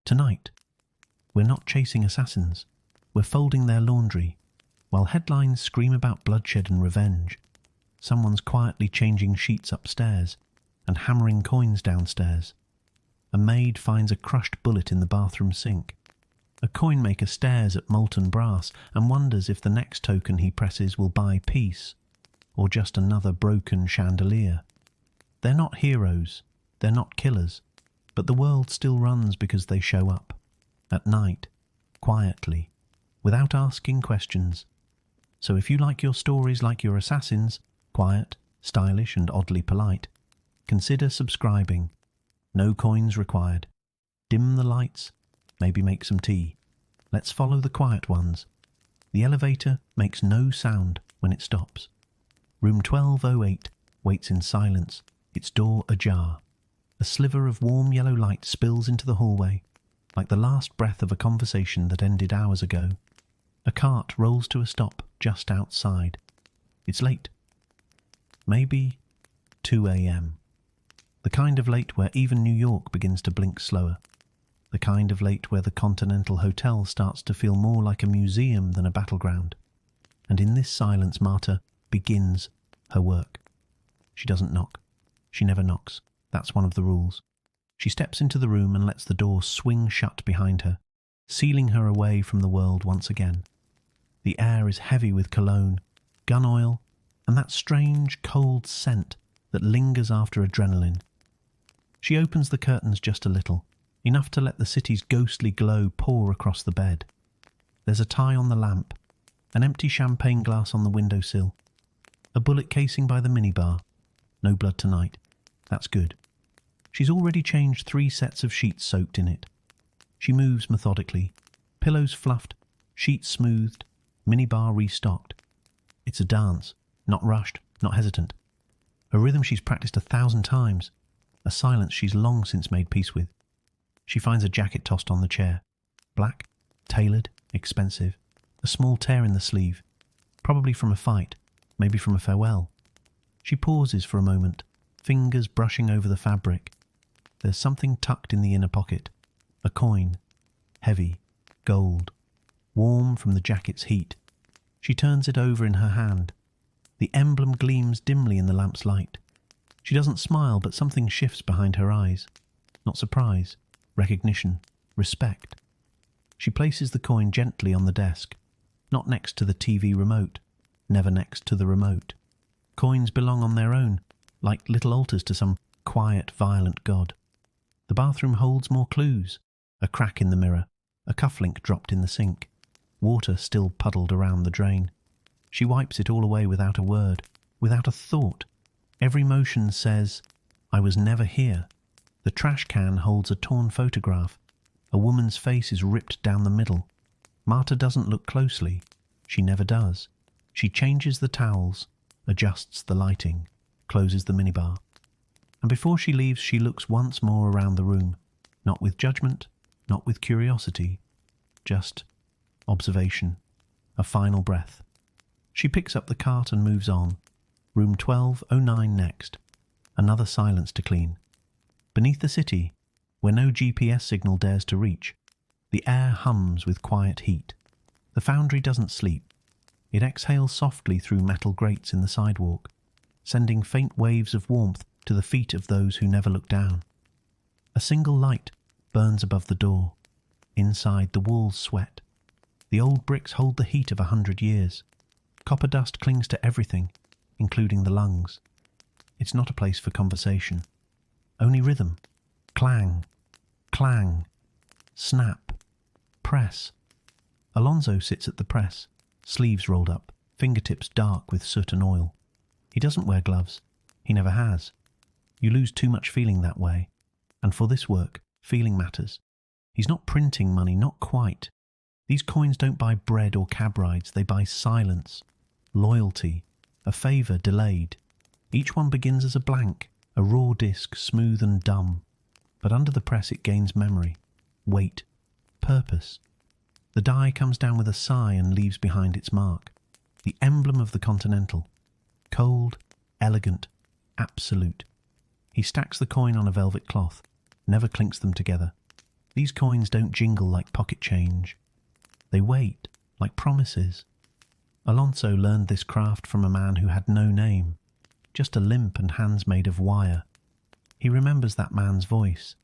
Tonight, we're not chasing assassins. We're folding their laundry. While headlines scream about bloodshed and revenge, someone's quietly changing sheets upstairs and hammering coins downstairs. A maid finds a crushed bullet in the bathroom sink. A coin maker stares at molten brass and wonders if the next token he presses will buy peace, or just another broken chandelier. They're not heroes, they're not killers, but the world still runs because they show up. At night, quietly, without asking questions. So if you like your stories like your assassins, quiet, stylish and oddly polite, consider subscribing. No coins required. Dim the lights, maybe make some tea. Let's follow the quiet ones. The elevator makes no sound when it stops. Room 1208 waits in silence, its door ajar. A sliver of warm yellow light spills into the hallway, like the last breath of a conversation that ended hours ago. A cart rolls to a stop just outside. It's late. Maybe 2 a.m. The kind of late where even New York begins to blink slower. The kind of late where the Continental Hotel starts to feel more like a museum than a battleground. And in this silence, Marta begins her work. She doesn't knock. She never knocks. That's one of the rules. She steps into the room and lets the door swing shut behind her, sealing her away from the world once again. The air is heavy with cologne, gun oil, and that strange cold scent that lingers after adrenaline. She opens the curtains just a little, enough to let the city's ghostly glow pour across the bed. There's a tie on the lamp, an empty champagne glass on the windowsill, a bullet casing by the minibar. No blood tonight. That's good. She's already changed 3 sets of sheets soaked in it. She moves methodically, pillows fluffed, sheets smoothed, minibar restocked. It's a dance, not rushed, not hesitant. A rhythm she's practiced 1,000 times, a silence she's long since made peace with. She finds a jacket tossed on the chair. Black, tailored, expensive, a small tear in the sleeve, probably from a fight, maybe from a farewell. She pauses for a moment, fingers brushing over the fabric. There's something tucked in the inner pocket, a coin, heavy, gold, warm from the jacket's heat. She turns it over in her hand. The emblem gleams dimly in the lamp's light. She doesn't smile, but something shifts behind her eyes. Not surprise, recognition, respect. She places the coin gently on the desk, not next to the TV remote, never next to the remote. Coins belong on their own, like little altars to some quiet, violent god. The bathroom holds more clues. A crack in the mirror, a cufflink dropped in the sink, water still puddled around the drain. She wipes it all away without a word, without a thought. Every motion says, I was never here. The trash can holds a torn photograph. A woman's face is ripped down the middle. Marta doesn't look closely. She never does. She changes the towels, adjusts the lighting, closes the minibar. And before she leaves, she looks once more around the room, not with judgment, not with curiosity, just observation, a final breath. She picks up the cart and moves on. Room 1209 next. Another silence to clean. Beneath the city, where no GPS signal dares to reach, the air hums with quiet heat. The foundry doesn't sleep. It exhales softly through metal grates in the sidewalk, sending faint waves of warmth to the feet of those who never look down. A single light burns above the door. Inside, the walls sweat. The old bricks hold the heat of 100 years. Copper dust clings to everything, including the lungs. It's not a place for conversation. Only rhythm. Clang. Clang. Snap. Press. Alonso sits at the press, sleeves rolled up, fingertips dark with soot and oil. He doesn't wear gloves. He never has. You lose too much feeling that way. And for this work, feeling matters. He's not printing money, not quite. These coins don't buy bread or cab rides, they buy silence, loyalty, a favour delayed. Each one begins as a blank, a raw disc, smooth and dumb. But under the press it gains memory, weight, purpose. The die comes down with a sigh and leaves behind its mark. The emblem of the Continental. Cold, elegant, absolute. He stacks the coin on a velvet cloth, never clinks them together. These coins don't jingle like pocket change. They wait like promises. Alonso learned this craft from a man who had no name, just a limp and hands made of wire. He remembers that man's voice.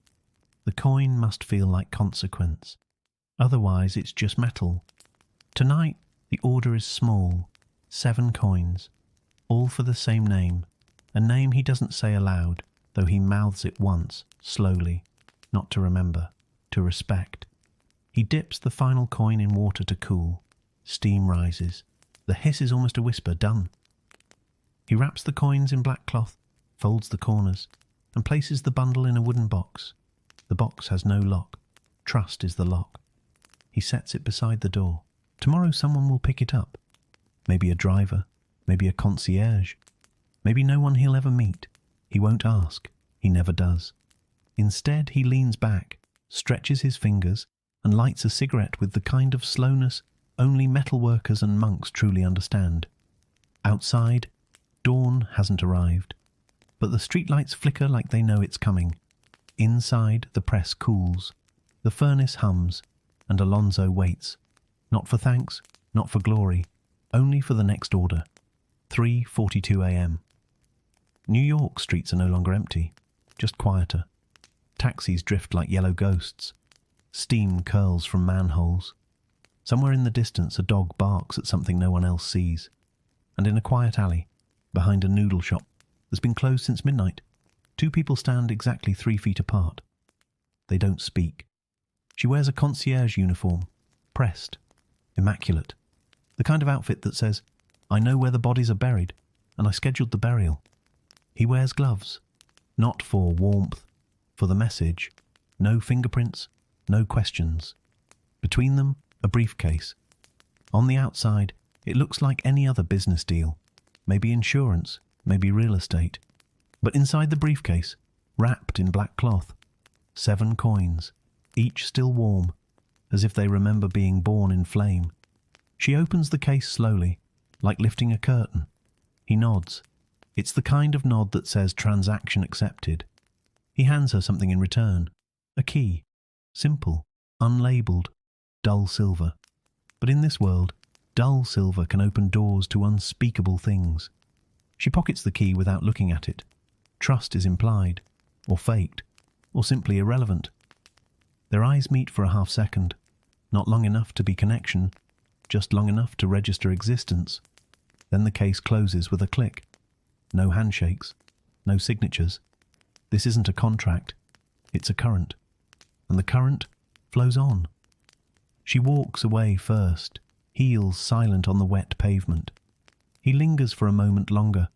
The coin must feel like consequence. Otherwise it's just metal. Tonight the order is small, 7 coins, all for the same name, a name he doesn't say aloud, though he mouths it once, slowly, not to remember, to respect. He dips the final coin in water to cool. Steam rises. The hiss is almost a whisper, done. He wraps the coins in black cloth, folds the corners, and places the bundle in a wooden box. The box has no lock. Trust is the lock. He sets it beside the door. Tomorrow someone will pick it up. Maybe a driver, maybe a concierge, maybe no one he'll ever meet. He won't ask. He never does. Instead, he leans back, stretches his fingers, and lights a cigarette with the kind of slowness only metal workers and monks truly understand. Outside, dawn hasn't arrived, but the streetlights flicker like they know it's coming. Inside, the press cools, the furnace hums, and Alonso waits. Not for thanks, not for glory, only for the next order. 3:42 a.m. New York streets are no longer empty, just quieter. Taxis drift like yellow ghosts. Steam curls from manholes. Somewhere in the distance a dog barks at something no one else sees. And in a quiet alley, behind a noodle shop that's been closed since midnight, 2 people stand exactly 3 feet apart. They don't speak. She wears a concierge uniform, pressed, immaculate. The kind of outfit that says, "I know where the bodies are buried, and I scheduled the burial." He wears gloves, not for warmth, for the message. No fingerprints, no questions. Between them, a briefcase. On the outside, it looks like any other business deal. Maybe insurance, maybe real estate. But inside the briefcase, wrapped in black cloth, 7 coins, each still warm, as if they remember being born in flame. She opens the case slowly, like lifting a curtain. He nods. It's the kind of nod that says transaction accepted. He hands her something in return. A key. Simple, unlabeled, dull silver. But in this world, dull silver can open doors to unspeakable things. She pockets the key without looking at it. Trust is implied, or faked, or simply irrelevant. Their eyes meet for a half-second, not long enough to be connection, just long enough to register existence. Then the case closes with a click. No handshakes, no signatures. This isn't a contract, it's a current. And the current flows on. She walks away first, heels silent on the wet pavement. He lingers for a moment longer,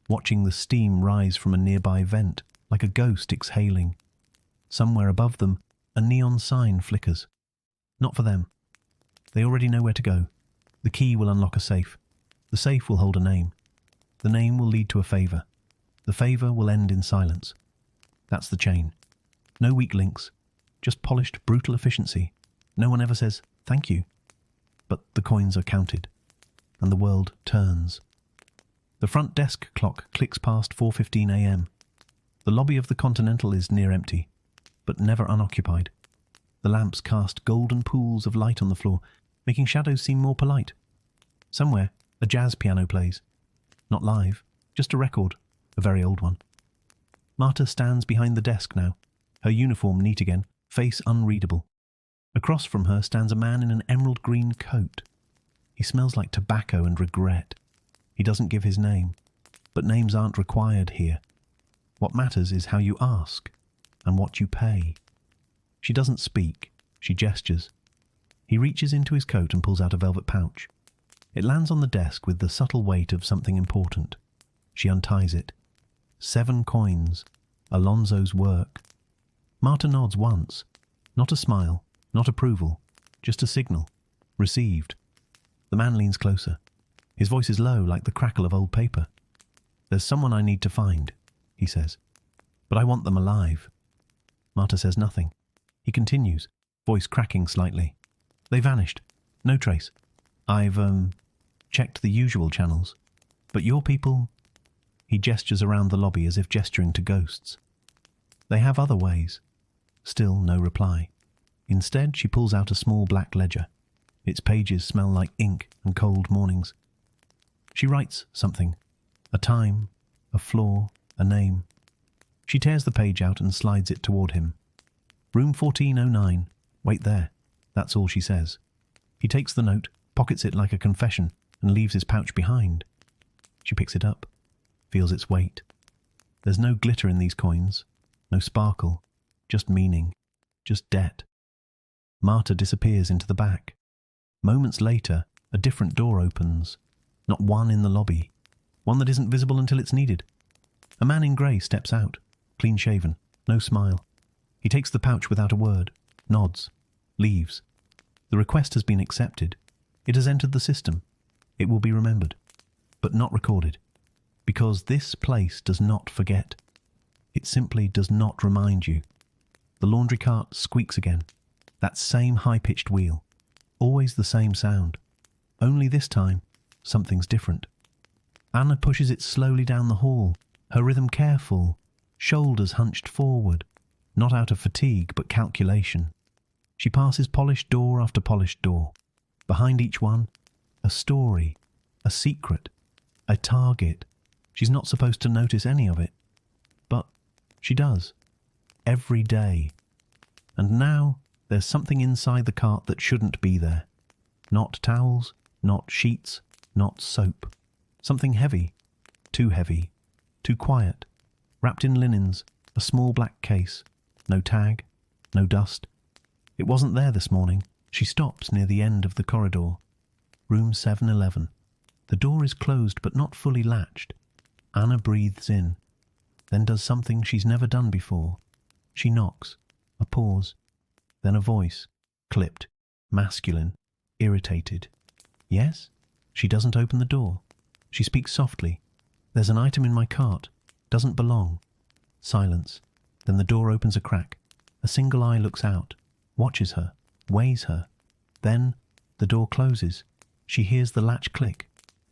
watching the steam rise from a nearby vent like a ghost exhaling. Somewhere above them, a neon sign flickers. Not for them. They already know where to go. The key will unlock a safe. The safe will hold a name. The name will lead to a favour. The favour will end in silence. That's the chain. No weak links, just polished, brutal efficiency. No one ever says, "Thank you." But the coins are counted, and the world turns. The front desk clock clicks past 4:15 a.m. The lobby of the Continental is near empty, but never unoccupied. The lamps cast golden pools of light on the floor, making shadows seem more polite. Somewhere, a jazz piano plays. Not live, just a record, a very old one. Marta stands behind the desk now, her uniform neat again, face unreadable. Across from her stands a man in an emerald green coat. He smells like tobacco and regret. He doesn't give his name, but names aren't required here. What matters is how you ask, and what you pay. She doesn't speak, she gestures. He reaches into his coat and pulls out a velvet pouch. It lands on the desk with the subtle weight of something important. She unties it. 7 coins. Alonso's work. Marta nods once. Not a smile, not approval, just a signal. Received. The man leans closer. His voice is low, like the crackle of old paper. "There's someone I need to find," he says. "But I want them alive." Marta says nothing. He continues, voice cracking slightly. "They vanished. No trace. I've, checked the usual channels. But your people..." He gestures around the lobby as if gesturing to ghosts. "They have other ways." Still no reply. Instead, she pulls out a small black ledger. Its pages smell like ink and cold mornings. She writes something. A time, a floor, a name. She tears the page out and slides it toward him. Room 1409. Wait there. That's all she says. He takes the note, pockets it like a confession, and leaves his pouch behind. She picks it up, feels its weight. There's no glitter in these coins, no sparkle, just meaning, just debt. Marta disappears into the back. Moments later, a different door opens. Not one in the lobby. One that isn't visible until it's needed. A man in grey steps out, clean-shaven, no smile. He takes the pouch without a word, nods, leaves. The request has been accepted. It has entered the system. It will be remembered, but not recorded. Because this place does not forget. It simply does not remind you. The laundry cart squeaks again. That same high-pitched wheel. Always the same sound. Only this time, something's different. Anna pushes it slowly down the hall, her rhythm careful, shoulders hunched forward, not out of fatigue but calculation. She passes polished door after polished door. Behind each one, a story, a secret, a target. She's not supposed to notice any of it. But she does. Every day. And now there's something inside the cart that shouldn't be there. Not towels, not sheets, not soap. Something heavy, too quiet, wrapped in linens, a small black case, no tag, no dust. It wasn't there this morning. She stops near the end of the corridor. Room 711. The door is closed but not fully latched. Anna breathes in, then does something she's never done before. She knocks, a pause, then a voice, clipped, masculine, irritated. Yes? She doesn't open the door. She speaks softly. There's an item in my cart. Doesn't belong. Silence. Then the door opens a crack. A single eye looks out, watches her, weighs her. Then the door closes. She hears the latch click.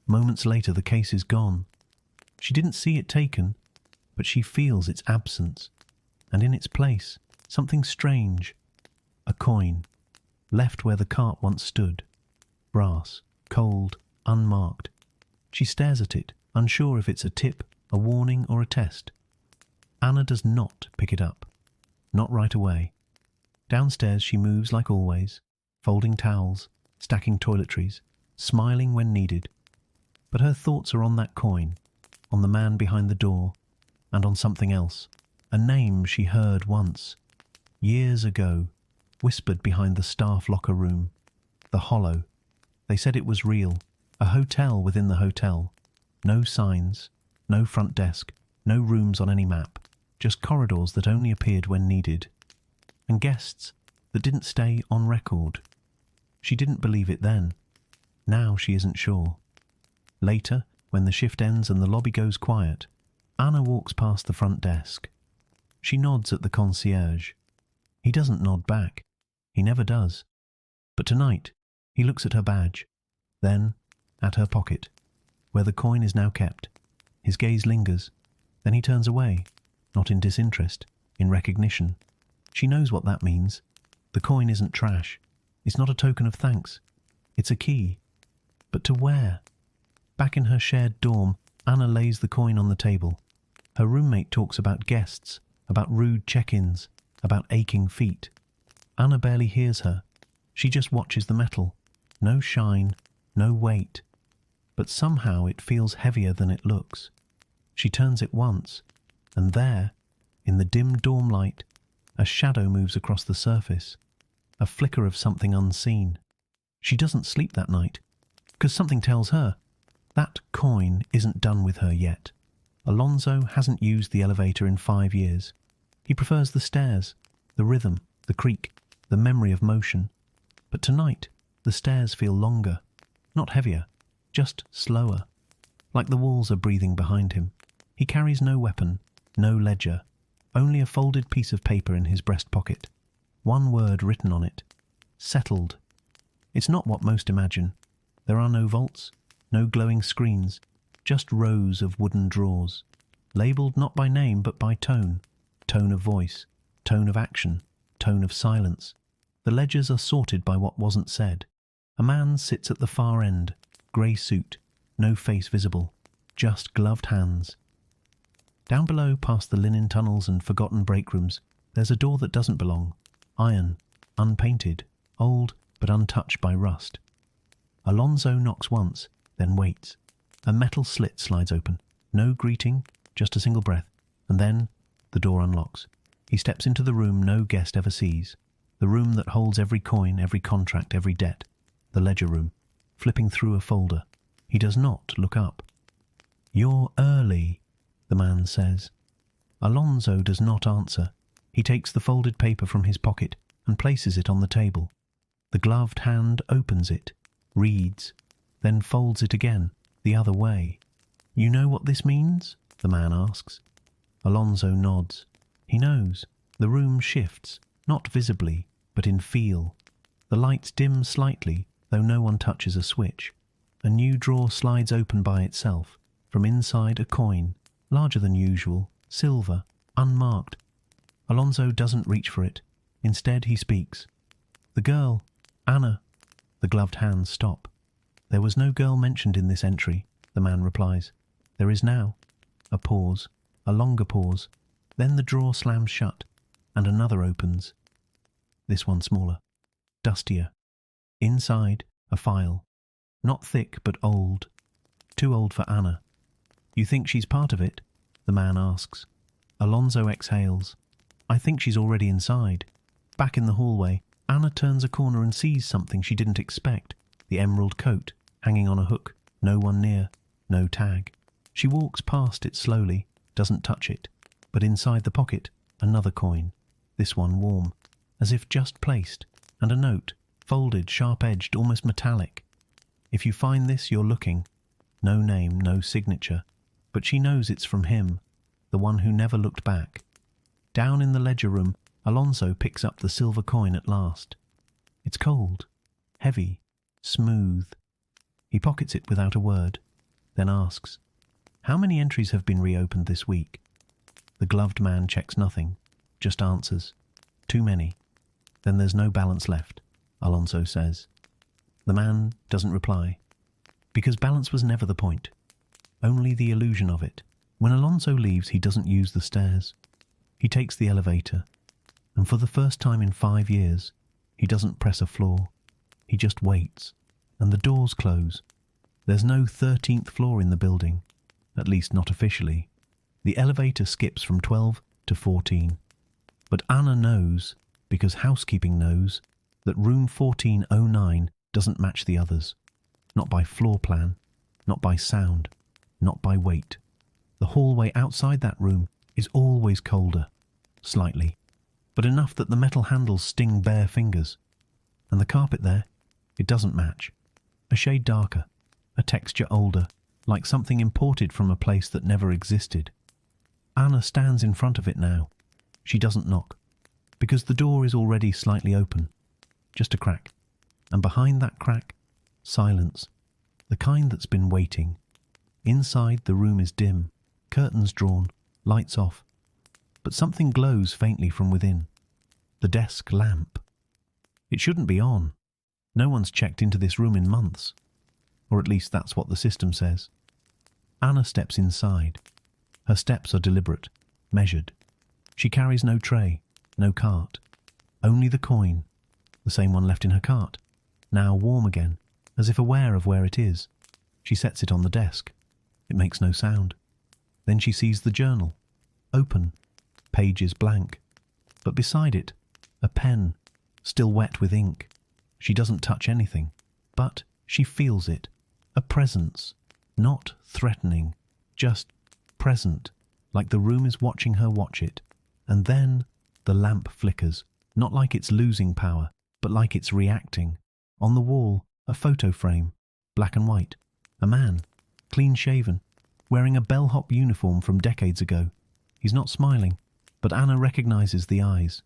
Moments later the case is gone. She didn't see it taken, but she feels its absence. And in its place, something strange. A coin, left where the cart once stood. Brass, cold, unmarked. She stares at it, unsure if it's a tip, a warning or a test. Anna does not pick it up. Not right away. Downstairs she moves like always, folding towels, stacking toiletries, smiling when needed. But her thoughts are on that coin, on the man behind the door, and on something else. A name she heard once, years ago, whispered behind the staff locker room. The Hollow. They said it was real. A hotel within the hotel. No signs, no front desk, no rooms on any map. Just corridors that only appeared when needed. And guests that didn't stay on record. She didn't believe it then. Now she isn't sure. Later, when the shift ends and the lobby goes quiet, Anna walks past the front desk. She nods at the concierge. He doesn't nod back. He never does. But tonight, he looks at her badge. Then, at her pocket, where the coin is now kept. His gaze lingers. Then he turns away, not in disinterest, in recognition. She knows what that means. The coin isn't trash. It's not a token of thanks. It's a key. But to where? Back in her shared dorm, Anna lays the coin on the table. Her roommate talks about guests, about rude check-ins, about aching feet. Anna barely hears her. She just watches the metal. No shine, no weight. But somehow it feels heavier than it looks. She turns it once, and there, in the dim dorm light, a shadow moves across the surface. A flicker of something unseen. She doesn't sleep that night, because something tells her that coin isn't done with her yet. Alonso hasn't used the elevator in 5 years. He prefers the stairs, the rhythm, the creak, the memory of motion. But tonight, the stairs feel longer, not heavier, just slower, like the walls are breathing behind him. He carries no weapon, no ledger, only a folded piece of paper in his breast pocket. One word written on it. Settled. It's not what most imagine. There are no vaults, no glowing screens, just rows of wooden drawers, labelled not by name but by tone. Tone of voice, tone of action, tone of silence. The ledgers are sorted by what wasn't said. A man sits at the far end, grey suit, no face visible, just gloved hands. Down below, past the linen tunnels and forgotten break rooms, there's a door that doesn't belong. Iron, unpainted, old but untouched by rust. Alonso knocks once, then waits. A metal slit slides open. No greeting, just a single breath. And then the door unlocks. He steps into the room no guest ever sees. The room that holds every coin, every contract, every debt. The ledger room. Flipping through a folder. He does not look up. "You're early," the man says. Alonso does not answer. He takes the folded paper from his pocket and places it on the table. The gloved hand opens it, reads, then folds it again, the other way. "You know what this means?" the man asks. Alonso nods. He knows. The room shifts, not visibly, but in feel. The lights dim slightly, though no one touches a switch. A new drawer slides open by itself. From inside, a coin, larger than usual, silver, unmarked. Alonso doesn't reach for it. Instead, he speaks. "The girl, Anna." The gloved hands stop. "There was no girl mentioned in this entry," the man replies. "There is now." A pause, a longer pause. Then the drawer slams shut, and another opens. This one smaller, dustier. Inside, a file. Not thick, but old. Too old for Anna. "You think she's part of it?" the man asks. Alonso exhales. "I think she's already inside." Back in the hallway, Anna turns a corner and sees something she didn't expect. The emerald coat, hanging on a hook, no one near, no tag. She walks past it slowly, doesn't touch it. But inside the pocket, another coin, this one warm, as if just placed, and a note, folded, sharp-edged, almost metallic. "If you find this, you're looking." No name, no signature, but she knows it's from him, the one who never looked back. Down in the ledger room, Alonso picks up the silver coin at last. It's cold, heavy, smooth. He pockets it without a word, then asks, "How many entries have been reopened this week?" The gloved man checks nothing, just answers, "Too many." "Then there's no balance left," Alonso says. The man doesn't reply, because balance was never the point, only the illusion of it. When Alonso leaves, he doesn't use the stairs. He takes the elevator, and for the first time in 5 years, he doesn't press a floor. He just waits, and the doors close. There's no 13th floor in the building, at least not officially. The elevator skips from 12 to 14. But Anna knows, because housekeeping knows, that room 1409 doesn't match the others. Not by floor plan, not by sound, not by weight. The hallway outside that room is always colder, slightly, but enough that the metal handles sting bare fingers. And the carpet there, it doesn't match. A shade darker, a texture older, like something imported from a place that never existed. Anna stands in front of it now. She doesn't knock, because the door is already slightly open, just a crack. And behind that crack, silence, the kind that's been waiting. Inside, the room is dim, curtains drawn, lights off. But something glows faintly from within. The desk lamp. It shouldn't be on. No one's checked into this room in months. Or at least that's what the system says. Anna steps inside. Her steps are deliberate, measured. She carries no tray, no cart. Only the coin, the same one left in her cart, now warm again, as if aware of where it is. She sets it on the desk. It makes no sound. Then she sees the journal, open, pages blank. But beside it, a pen, still wet with ink. She doesn't touch anything, but she feels it, a presence, not threatening, just present, like the room is watching her watch it. And then the lamp flickers, not like it's losing power, but like it's reacting. On the wall, a photo frame, black and white. A man, clean-shaven, wearing a bellhop uniform from decades ago. He's not smiling, but Anna recognizes the eyes.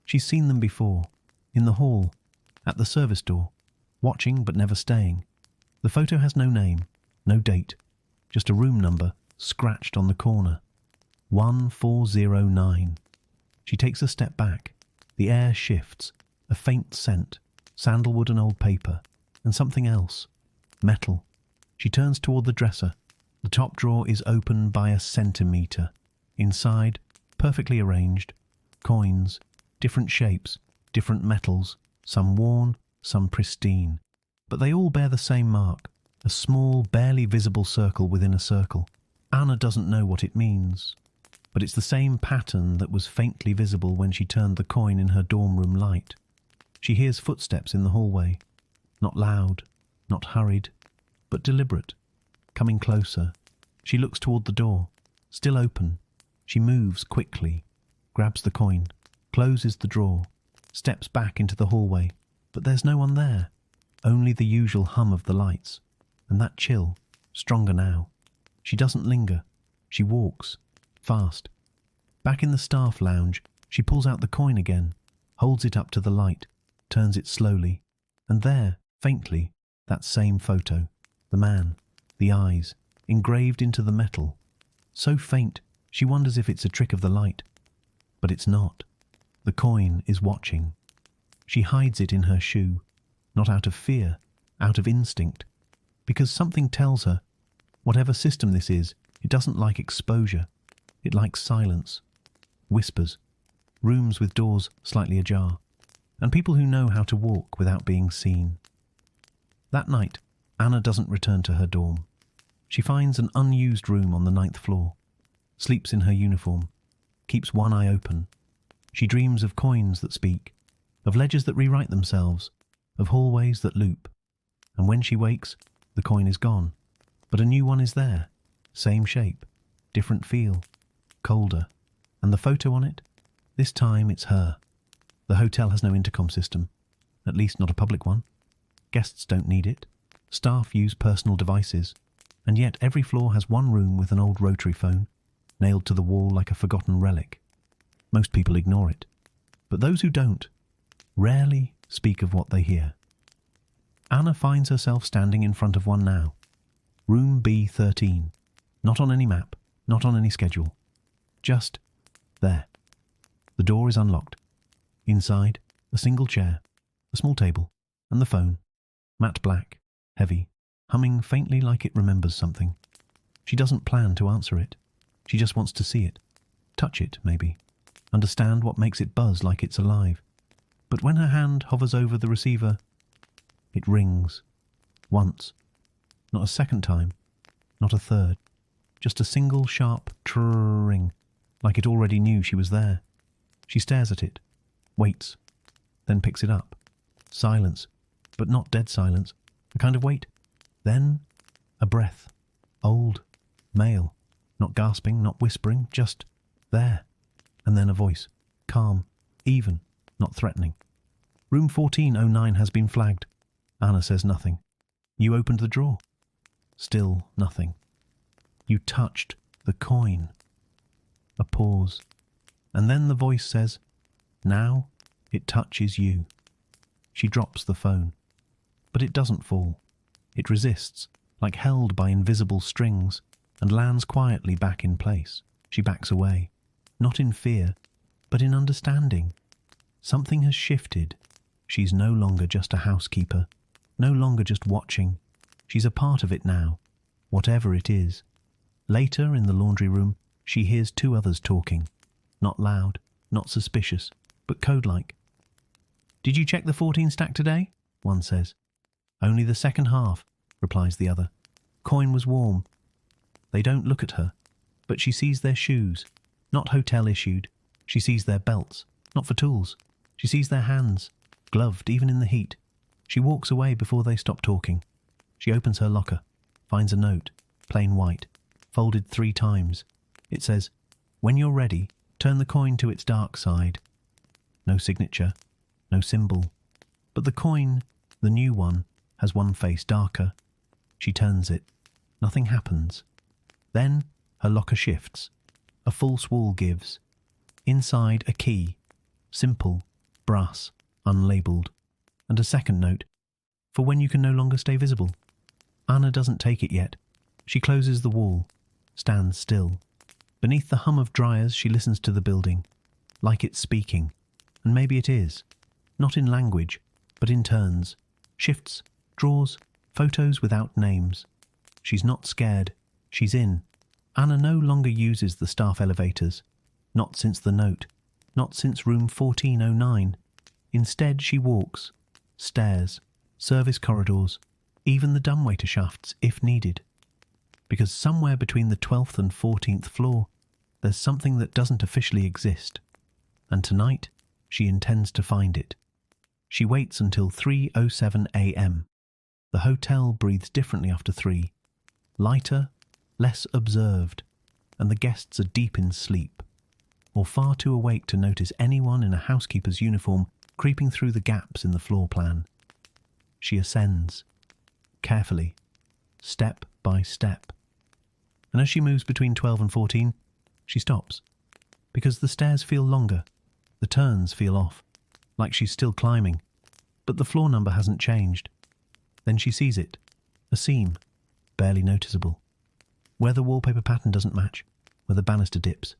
She's seen them before, in the hall, at the service door, watching but never staying. The photo has no name, no date, just a room number scratched on the corner. 1409. She takes a step back. The air shifts. A faint scent, sandalwood and old paper, and something else. Metal. She turns toward the dresser. The top drawer is open by a centimetre. Inside, perfectly arranged, coins, different shapes, different metals, some worn, some pristine. But they all bear the same mark, a small, barely visible circle within a circle. Anna doesn't know what it means, but it's the same pattern that was faintly visible when she turned the coin in her dorm room light. She hears footsteps in the hallway, not loud, not hurried, but deliberate, coming closer. She looks toward the door, still open. She moves quickly, grabs the coin, closes the drawer, steps back into the hallway, but there's no one there, only the usual hum of the lights, and that chill, stronger now. She doesn't linger. She walks, fast. Back in the staff lounge, she pulls out the coin again, holds it up to the light, turns it slowly, and there, faintly, that same photo, the man, the eyes, engraved into the metal. So faint, she wonders if it's a trick of the light. But it's not. The coin is watching. She hides it in her shoe, not out of fear, out of instinct, because something tells her, whatever system this is, it doesn't like exposure. It likes silence, whispers, rooms with doors slightly ajar, and people who know how to walk without being seen. That night, Anna doesn't return to her dorm. She finds an unused room on the 9th floor, sleeps in her uniform, keeps one eye open. She dreams of coins that speak, of ledgers that rewrite themselves, of hallways that loop. And when she wakes, the coin is gone, but a new one is there, same shape, different feel, colder. And the photo on it? This time it's her. The hotel has no intercom system, at least not a public one. Guests don't need it. Staff use personal devices, and yet every floor has one room with an old rotary phone, nailed to the wall like a forgotten relic. Most people ignore it, but those who don't rarely speak of what they hear. Anna finds herself standing in front of one now. Room B13. Not on any map, not on any schedule. Just there. The door is unlocked. Inside, a single chair, a small table, and the phone. Matte black, heavy, humming faintly like it remembers something. She doesn't plan to answer it. She just wants to see it. Touch it, maybe. Understand what makes it buzz like it's alive. But when her hand hovers over the receiver, it rings. Once. Not a second time. Not a third. Just a single sharp trrr-ring, like it already knew she was there. She stares at it, waits, then picks it up. Silence, but not dead silence. A kind of wait. Then a breath. Old, male, not gasping, not whispering, just there. And then a voice, calm, even, not threatening. Room 1409 has been flagged. Anna says nothing. You opened the drawer. Still nothing. You touched the coin. A pause. And then the voice says, now it touches you. She drops the phone. But it doesn't fall. It resists, like held by invisible strings, and lands quietly back in place. She backs away, not in fear, but in understanding. Something has shifted. She's no longer just a housekeeper, no longer just watching. She's a part of it now, whatever it is. Later, in the laundry room, she hears two others talking. Not loud, not suspicious, but code-like. Did you check the 14 stack today? One says. Only the second half, replies the other. Coin was warm. They don't look at her, but she sees their shoes, not hotel-issued. She sees their belts, not for tools. She sees their hands, gloved even in the heat. She walks away before they stop talking. She opens her locker, finds a note, plain white, folded 3 times. It says, when you're ready, turn the coin to its dark side. No signature, no symbol. But the coin, the new one, has one face darker. She turns it. Nothing happens. Then her locker shifts. A false wall gives. Inside a key. Simple, brass, unlabelled. And a second note, for when you can no longer stay visible. Anna doesn't take it yet. She closes the wall, stands still. Beneath the hum of dryers she listens to the building, like it's speaking. And maybe it is. not in language, but in turns, shifts, draws, photos without names. She's not scared. She's in. Anna no longer uses the staff elevators. Not since the note. Not since room 1409. Instead, she walks, stairs, service corridors, even the dumbwaiter shafts if needed. Because somewhere between the 12th and 14th floor, there's something that doesn't officially exist. And tonight, she intends to find it. She waits until 3:07 a.m. The hotel breathes differently after 3. Lighter, less observed, and the guests are deep in sleep, or far too awake to notice anyone in a housekeeper's uniform creeping through the gaps in the floor plan. She ascends, carefully, step by step. And as she moves between 12 and 14, she stops, because the stairs feel longer, the turns feel off, like she's still climbing, but the floor number hasn't changed. Then she sees it, a seam, barely noticeable, where the wallpaper pattern doesn't match, where the banister dips.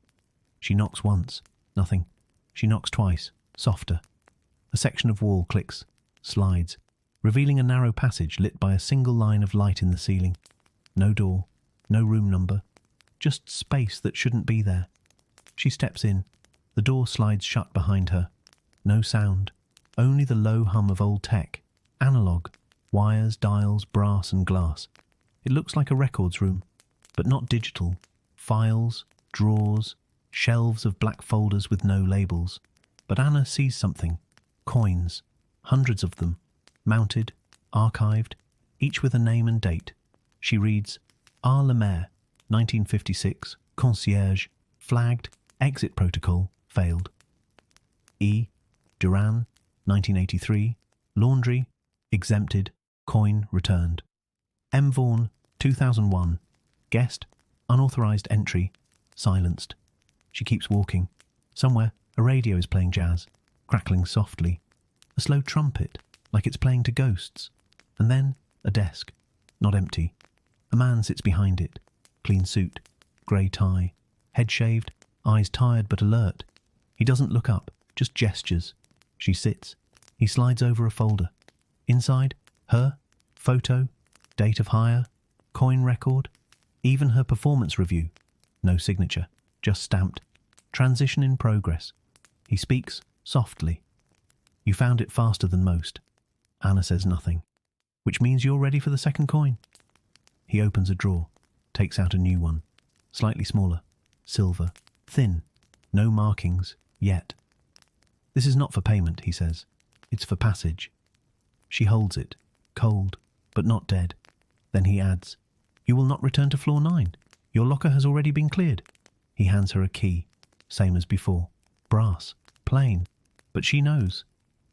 She knocks once, nothing. She knocks twice, softer. A section of wall clicks, slides, revealing a narrow passage lit by a single line of light in the ceiling. No door, no room number, just space that shouldn't be there. She steps in. The door slides shut behind her. No sound, only the low hum of old tech, analog, wires, dials, brass and glass. It looks like a records room, but not digital. Files, drawers, shelves of black folders with no labels. But Anna sees something. Coins, hundreds of them, mounted, archived, each with a name and date. She reads, R. Lemaire, 1956, concierge, flagged, exit protocol, failed. E. Duran, 1983, laundry, exempted, coin returned. M. Vaughan, 2001, guest, unauthorized entry, silenced. She keeps walking. Somewhere, a radio is playing jazz, crackling softly. A slow trumpet, like it's playing to ghosts. And then, a desk, not empty. A man sits behind it, clean suit, grey tie, head shaved, eyes tired but alert. He doesn't look up, just gestures. She sits. He slides over a folder. Inside, her, photo, date of hire, coin record, even her performance review. No signature, just stamped. Transition in progress. He speaks softly. You found it faster than most. Anna says nothing, which means you're ready for the second coin. He opens a drawer, takes out a new one, slightly smaller, silver, thin, no markings, yet. This is not for payment, he says. It's for passage. She holds it, cold, but not dead. Then he adds, you will not return to floor 9. Your locker has already been cleared. He hands her a key, same as before. Brass, plain. But she knows.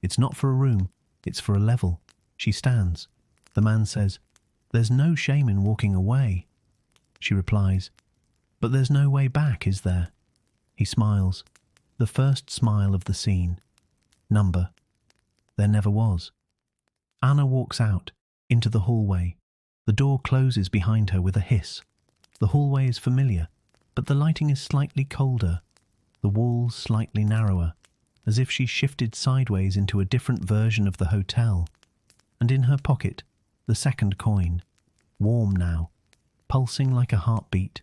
It's not for a room, it's for a level. She stands. The man says, there's no shame in walking away. She replies, but there's no way back, is there? He smiles. The first smile of the scene. Number. There never was. Anna walks out, into the hallway. The door closes behind her with a hiss. The hallway is familiar, but the lighting is slightly colder. The walls slightly narrower, as if she shifted sideways into a different version of the hotel. And in her pocket, the second coin. Warm now, pulsing like a heartbeat.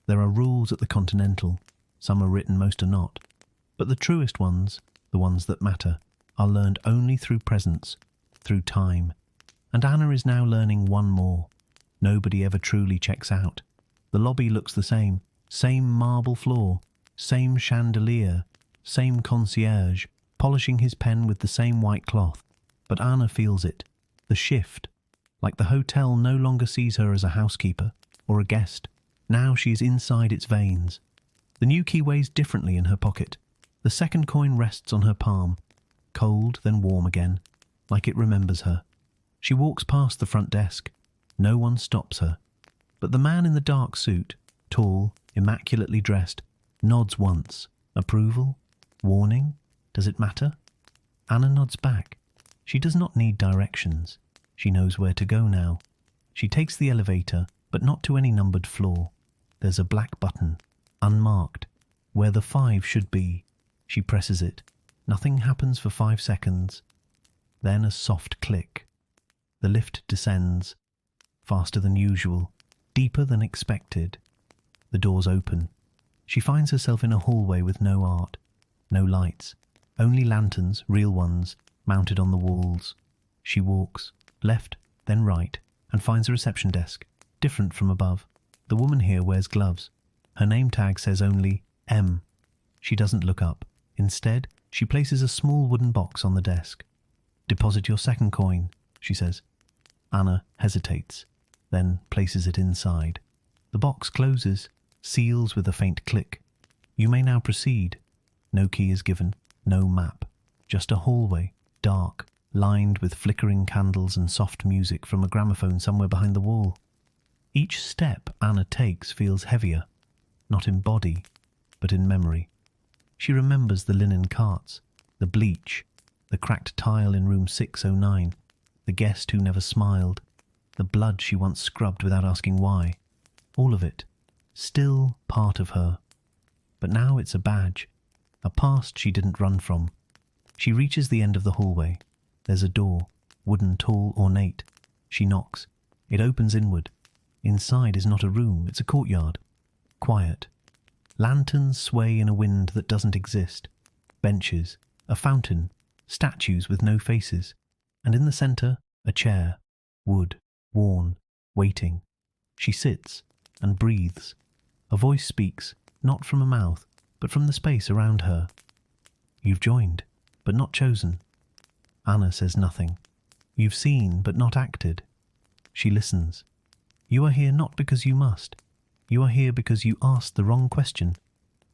There are rules at the Continental. Some are written, most are not. But the truest ones, the ones that matter, are learned only through presence, through time. And Anna is now learning one more. Nobody ever truly checks out. The lobby looks the same marble floor, same chandelier, same concierge, polishing his pen with the same white cloth. But Anna feels it, the shift, like the hotel no longer sees her as a housekeeper or a guest. Now she is inside its veins. The new key weighs differently in her pocket. The second coin rests on her palm, cold then warm again, like it remembers her. She walks past the front desk. No one stops her. But the man in the dark suit, tall, immaculately dressed, nods once. Approval? Warning? Does it matter? Anna nods back. She does not need directions. She knows where to go now. She takes the elevator, but not to any numbered floor. There's a black button, unmarked, where the 5 should be. She presses it. Nothing happens for 5 seconds. Then a soft click. The lift descends, faster than usual, deeper than expected. The doors open. She finds herself in a hallway with no art, no lights, only lanterns, real ones, mounted on the walls. She walks, left, then right, and finds a reception desk, different from above. The woman here wears gloves. Her name tag says only M. She doesn't look up. Instead, she places a small wooden box on the desk. "Deposit your second coin," she says. Anna hesitates, then places it inside. The box closes, seals with a faint click. "You may now proceed." No key is given, no map. Just a hallway, dark, lined with flickering candles and soft music from a gramophone somewhere behind the wall. Each step Anna takes feels heavier, not in body, but in memory. She remembers the linen carts, the bleach, the cracked tile in room 609, the guest who never smiled, the blood she once scrubbed without asking why. All of it, still part of her. But now it's a badge, a past she didn't run from. She reaches the end of the hallway. There's a door, wooden, tall, ornate. She knocks. It opens inward. Inside is not a room, it's a courtyard. Quiet. Lanterns sway in a wind that doesn't exist. Benches, a fountain, statues with no faces, and in the centre, a chair, wood, worn, waiting. She sits and breathes. A voice speaks, not from a mouth, but from the space around her. "You've joined, but not chosen." Anna says nothing. "You've seen, but not acted." She listens. "You are here not because you must. You are here because you asked the wrong question,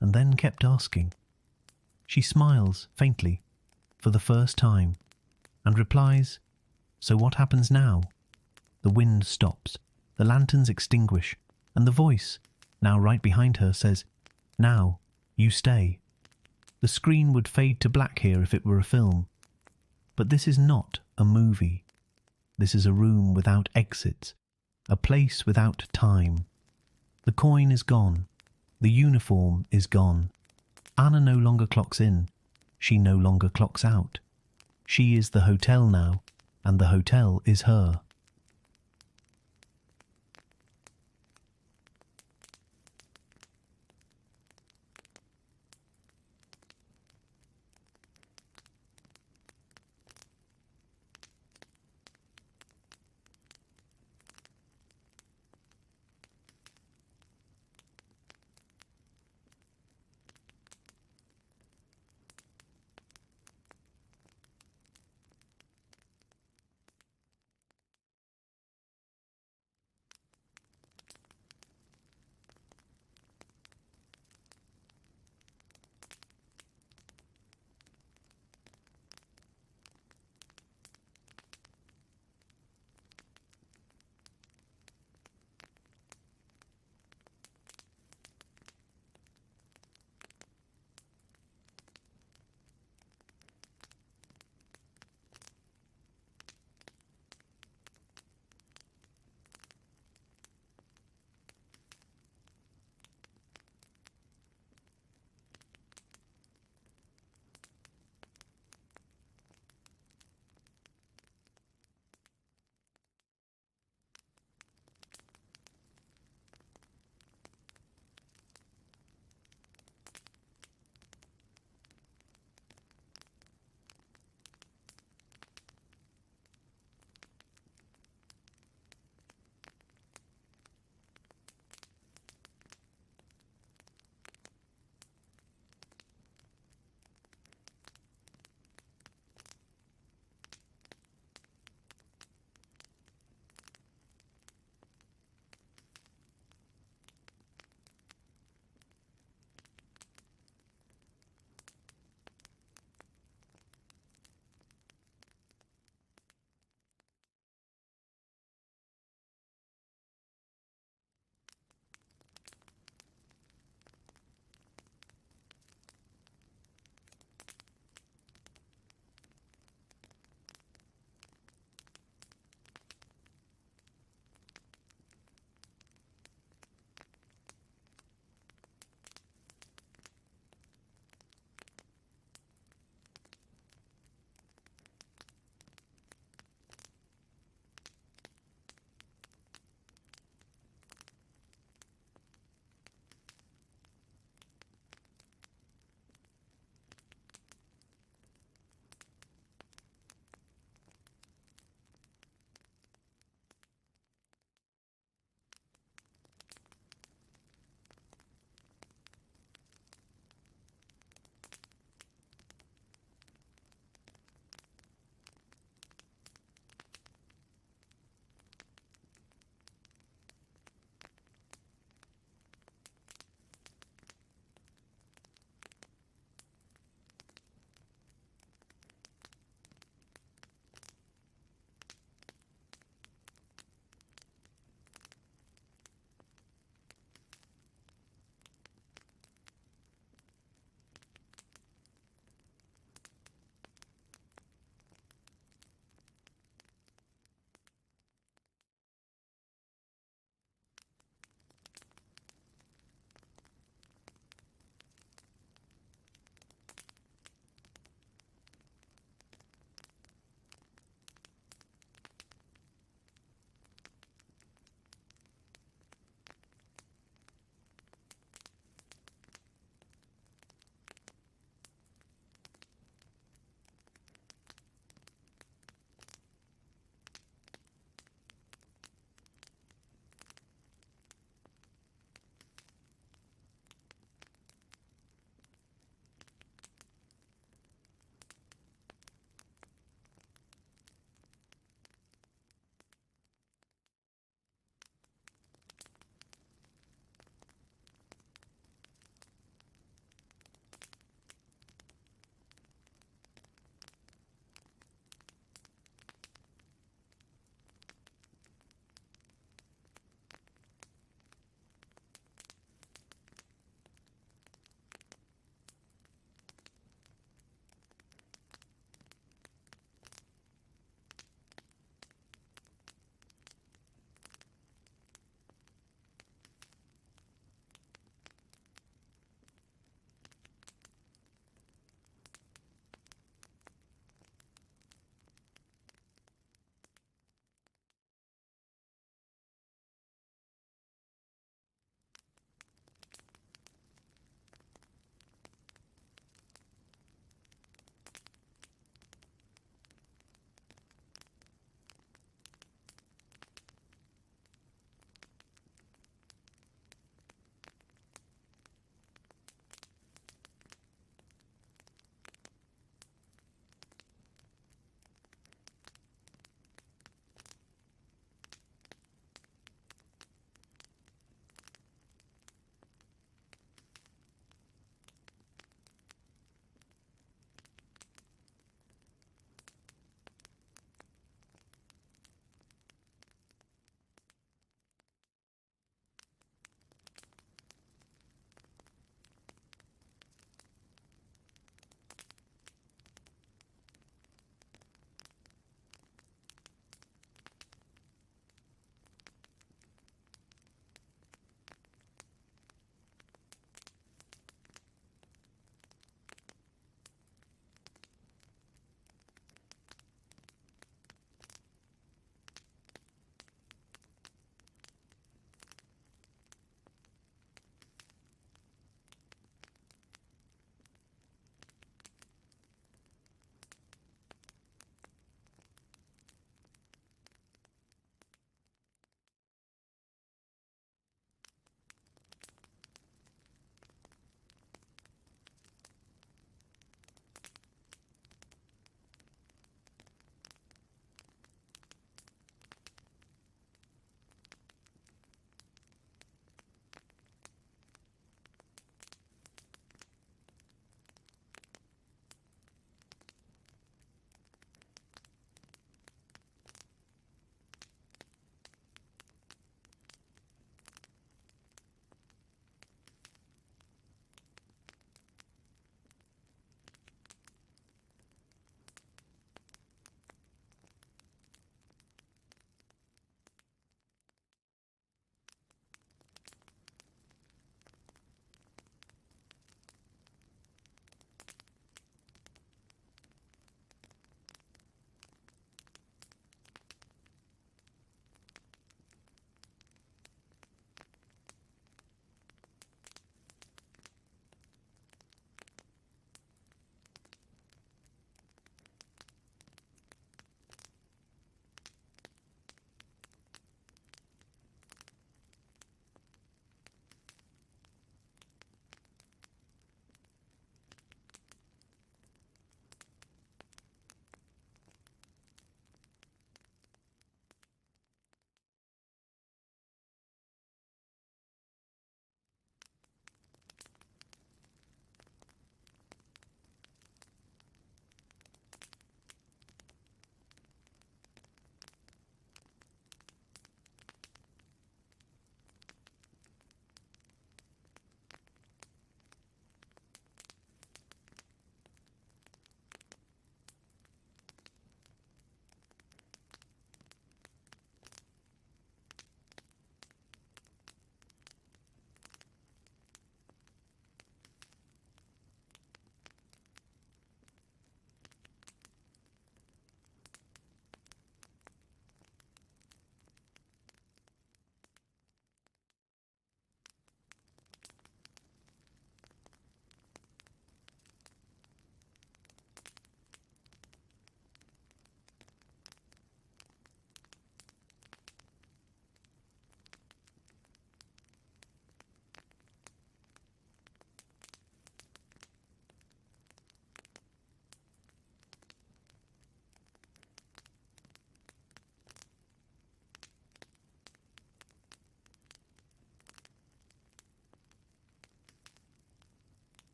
and then kept asking." She smiles, faintly, for the first time, and replies, "So what happens now?" The wind stops, the lanterns extinguish, and the voice, now right behind her, says, "Now, you stay." The screen would fade to black here if it were a film. But this is not a movie. This is a room without exits, a place without time. The coin is gone. The uniform is gone. Anna no longer clocks in. She no longer clocks out. She is the hotel now, and the hotel is her.